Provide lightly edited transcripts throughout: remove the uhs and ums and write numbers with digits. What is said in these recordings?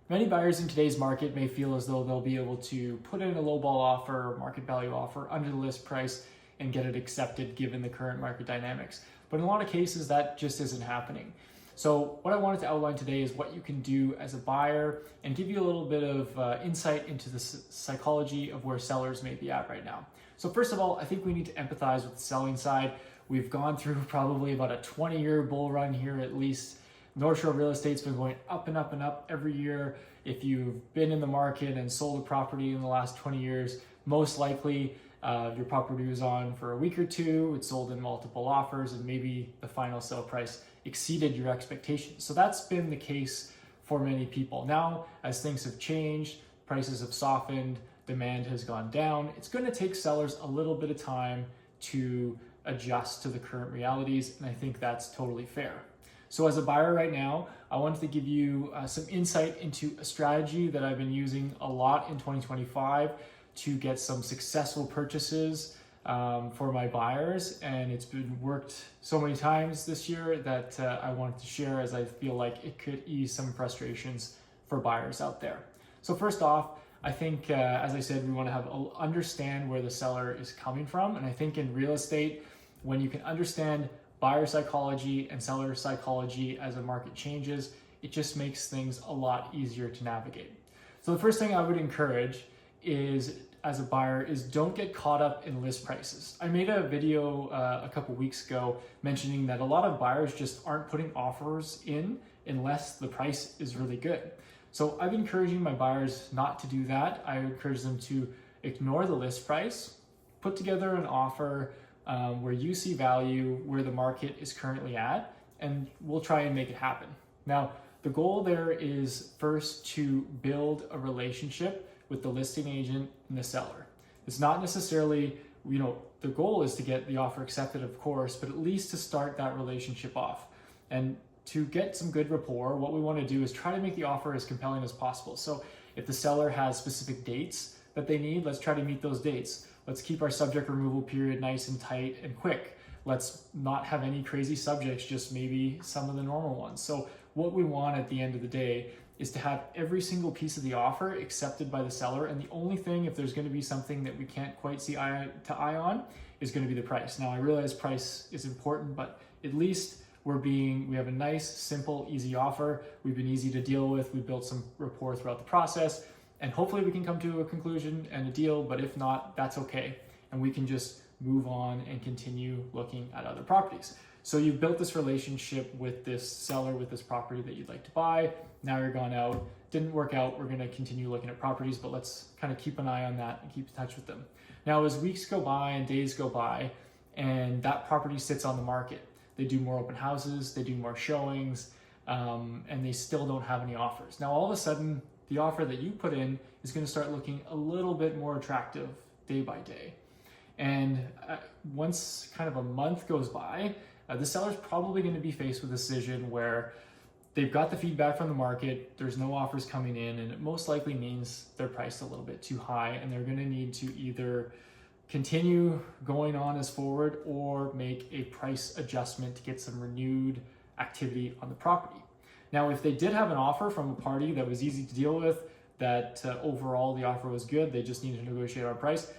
Many buyers in today's market may feel as though they'll be able to put in a lowball offer or market value offer under the list price and get it accepted given the current market dynamics. But in a lot of cases, that just isn't happening. So what I wanted to outline today is what you can do as a buyer and give you a little bit of insight into the psychology of where sellers may be at right now. So first of all, I think we need to empathize with the selling side. We've gone through probably about a 20-year bull run here at least. North Shore real estate's been going up and up and up every year. If you've been in the market and sold a property in the last 20 years, most likely your property was on for a week or two, it sold in multiple offers, and maybe the final sale price exceeded your expectations. So that's been the case for many people. Now, as things have changed, prices have softened, demand has gone down, it's going to take sellers a little bit of time to adjust to the current realities, and I think that's totally fair. So as a buyer right now, I wanted to give you some insight into a strategy that I've been using a lot in 2025 to get some successful purchases for my buyers. And it's been worked so many times this year that I wanted to share, as I feel like it could ease some frustrations for buyers out there. So first off, I think, as I said, we want to understand where the seller is coming from. And I think in real estate, when you can understand buyer psychology and seller psychology as the market changes, it just makes things a lot easier to navigate. So the first thing I would encourage is, as a buyer, is don't get caught up in list prices. I made a video a couple weeks ago mentioning that a lot of buyers just aren't putting offers in unless the price is really good. So I'm encouraging my buyers not to do that. I encourage them to ignore the list price, put together an offer where you see value, where the market is currently at, and we'll try and make it happen. Now, the goal there is first to build a relationship with the listing agent and the seller. It's not necessarily, the goal is to get the offer accepted, of course, but at least to start that relationship off. And to get some good rapport, what we want to do is try to make the offer as compelling as possible. So if the seller has specific dates that they need, let's try to meet those dates. Let's keep our subject removal period nice and tight and quick. Let's not have any crazy subjects, just maybe some of the normal ones. So what we want at the end of the day is to have every single piece of the offer accepted by the seller. And the only thing, if there's going to be something that we can't quite see eye to eye on, is going to be the price. Now, I realize price is important, but at least we have a nice, simple, easy offer. We've been easy to deal with. We've built some rapport throughout the process. And hopefully we can come to a conclusion and a deal, but if not, that's okay. And we can just move on and continue looking at other properties. So you've built this relationship with this seller, with this property that you'd like to buy. Now you're gone out, didn't work out. We're gonna continue looking at properties, but let's kind of keep an eye on that and keep in touch with them. Now, as weeks go by and days go by, and that property sits on the market, they do more open houses, they do more showings, and they still don't have any offers. Now, all of a sudden, the offer that you put in is going to start looking a little bit more attractive day by day. And once kind of a month goes by, the seller's probably going to be faced with a decision where they've got the feedback from the market, there's no offers coming in, and it most likely means they're priced a little bit too high, and they're going to need to either continue going on as forward or make a price adjustment to get some renewed activity on the property. Now, if they did have an offer from a party that was easy to deal with, that overall the offer was good, they just needed to negotiate on price,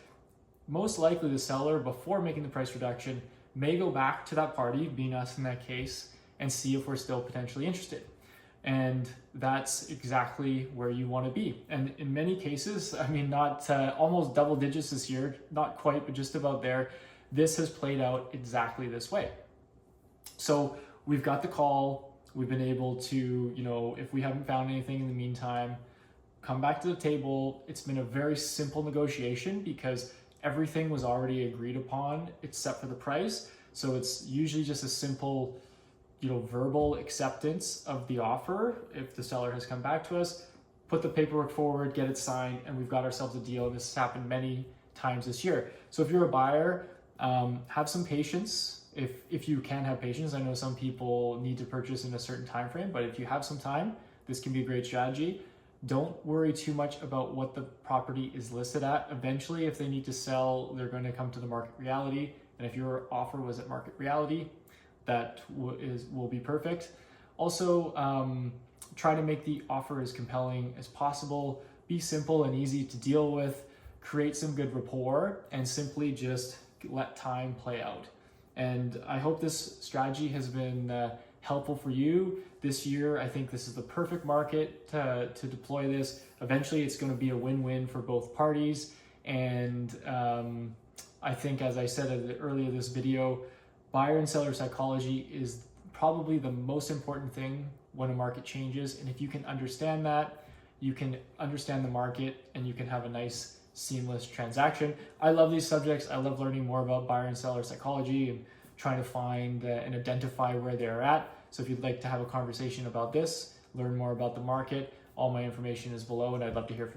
most likely the seller, before making the price reduction, may go back to that party, being us in that case, and see if we're still potentially interested. And that's exactly where you want to be. And in many cases, I mean, not almost double digits this year, not quite, but just about there, this has played out exactly this way. So we've got the call. We've been able to, if we haven't found anything in the meantime, come back to the table. It's been a very simple negotiation because everything was already agreed upon except for the price. So it's usually just a simple, verbal acceptance of the offer. If the seller has come back to us, put the paperwork forward, get it signed, and we've got ourselves a deal. And this has happened many times this year. So if you're a buyer, have some patience. If you can have patience, I know some people need to purchase in a certain time frame, but if you have some time, this can be a great strategy. Don't worry too much about what the property is listed at. Eventually, if they need to sell, they're going to come to the market reality. And if your offer was at market reality, that will be perfect. Also, try to make the offer as compelling as possible, be simple and easy to deal with, create some good rapport, and simply just let time play out. And I hope this strategy has been helpful for you this year. I think this is the perfect market to deploy this. Eventually, it's going to be a win-win for both parties. And I think, as I said earlier this video, buyer and seller psychology is probably the most important thing when a market changes. And if you can understand that, you can understand the market and you can have a nice seamless transaction. I love these subjects. I love learning more about buyer and seller psychology and trying to find and identify where they're at. So if you'd like to have a conversation about this, learn more about the market, all my information is below and I'd love to hear from you.